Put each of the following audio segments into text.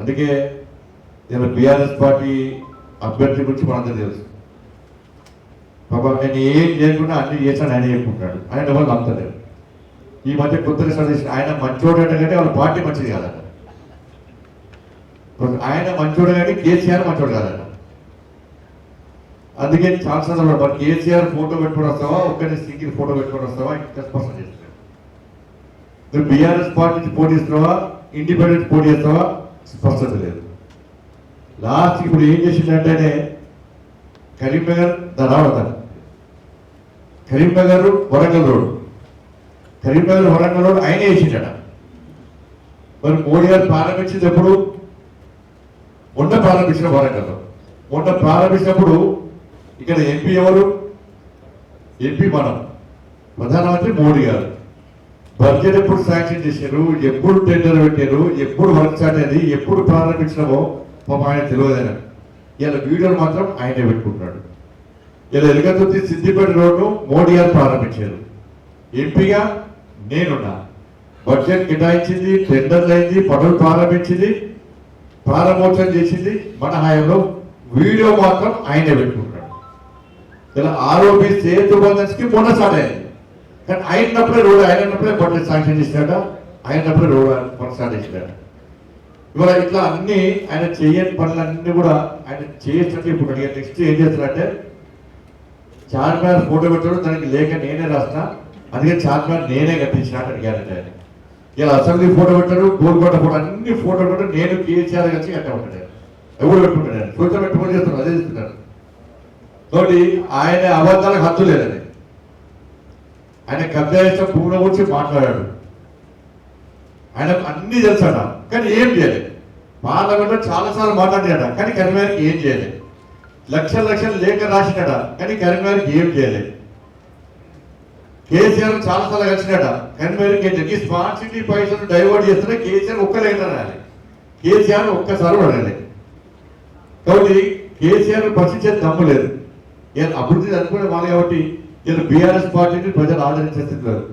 అందుకే నేను BRS party అభ్యర్థి గురించి మనందరూ తెలుసు. పాప నేను ఏం చేయకుండా అన్ని చేశాను ఆయన చెప్పుకుంటాడు. ఆయన ఎవరు నమ్మలేదు. ఈ మధ్య కొత్తగా సర్దేసి ఆయన మంచోడు అంటే వాళ్ళ పార్టీ మంచిది కాదట. ఆయన మంచోడు కానీ కేసీఆర్ మంచోడు కాదట. అందుకే చాలా సందర్భాలు మరి కేసీఆర్ ఫోటో పెట్టుకొని వస్తావా, ఒక్కరి సింగిల్ ఫోటో పెట్టుకొని వస్తావా ఇంకా స్పష్టం చేస్తున్నాడు. నువ్వు బీఆర్ఎస్ పార్టీ నుంచి పోటీ ఇస్తున్నావా, ఇండిపెండెంట్ పోటీ చేస్తావా, స్పష్టత లేదు. లాస్ట్ ఇప్పుడు ఏం చేసిందంటేనే కరీంనగర్ రావడతాను, కరీంనగర్ వరంగల్ రోడ్, కరీంనగర్ వరంగల్ రోడ్ ఆయనే వేసిండట. మరి మోడీ గారు ప్రారంభించింది ఎప్పుడు? మొన్న ప్రారంభించిన వరంగల్లో. మొన్న ప్రారంభించినప్పుడు ఇక్కడ ఎంపీ ఎవరు? ఎంపీ మనం, ప్రధానమంత్రి మోడీ గారు. బడ్జెట్ ఎప్పుడు శాంక్షన్ చేశారు, ఎప్పుడు టెండర్ పెట్టారు, ఎప్పుడు వర్క్ స్టార్ట్ అయింది, ఎప్పుడు ప్రారంభించినామో పాపం ఆయన తెలియదు. ఇలా వీడియోలు మాత్రం ఆయనే పెట్టుకుంటున్నాడు. ఇలా ఎలుగతుర్తి సిద్దిపేట రోడ్డు మోడీ గారు ప్రారంభించారు. ఎంపీగా నేనున్నా. బడ్జెట్ కేటాయించింది, టెండర్లు అయింది, పనులు ప్రారంభించింది, ప్రారంభోత్సవం చేసింది మన హయాంలో. వీడియో మాత్రం ఆయనే పెట్టుకుంటున్నాడు. ఇలా ఆరోపి సేతు బంధన్స్కి మొన్న స్టార్ట్ అయింది. కానీ అయినప్పుడే రోడ్, అయినప్పుడే బడ్జెట్ శాంక్షన్ చేసినాడ, అయినప్పుడే రోడ్ పని స్టార్ట్ చేసినాడు. ఇవాళ ఇట్లా అన్ని ఆయన చేయని పనులన్నీ కూడా ఆయన చేసినట్టు ఇప్పుడు అడిగారు. నెక్స్ట్ ఏం చేస్తారంటే చార్మినార్ ఫోటో పెట్టాడు, దానికి లేఖ నేనే రాసిన, అందుకే చార్మినార్ నేనే కట్టించినట్టు అడిగారంటే ఆయన. ఇలా అసెంబ్లీ ఫోటో పెట్టాడు, గోల్కొండ ఫోటో, అన్ని ఫోటో పెట్టాడు, నేను కేసీఆర్ కలిసి కట్ట ఉంటాడు. ఎవరు పెట్టుకుంటాడు ఆయన ఫోటో పెట్టుకొని చేస్తున్నాడు, అదే చేస్తున్నాడు. కాబట్టి ఆయన అబద్ధాలకు హద్దు లేదని ఆయన కబ్జా చేసిన భూముల గురించి మాట్లాడాడు. ఆయన అన్ని తెలుసాడ కానీ ఏం చేయలేదు. పార్లమెంట్లో చాలాసార్లు మాట్లాడాడ కానీ కరీంనగర్కి ఏం చేయలేదు. లక్షల లక్షలు లేఖ రాసినాడ కానీ కరీంనగర్కి ఏం చేయలేదు. కేసీఆర్ చాలాసార్లు కలిసినాడ కరీంనగర్కి ఏం చేయలేదు. ఈ స్మార్ట్ సిటీ పైసలు డైవర్ట్ చేస్తున్నా కేసీఆర్ ఒక్కలేక రాలి, కేసీఆర్ ఒక్కసారి అడగలేదు. కాబట్టి కేసీఆర్ ప్రశ్నించే దమ్ము లేదు. ఈయన అభివృద్ధి అనుకునే వాళ్ళు కాబట్టి ఈయన బీఆర్ఎస్ పార్టీని ప్రజలు ఆదరించేస్తున్నారు.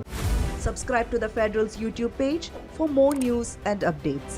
Subscribe to the Federal's YouTube page for more news and updates.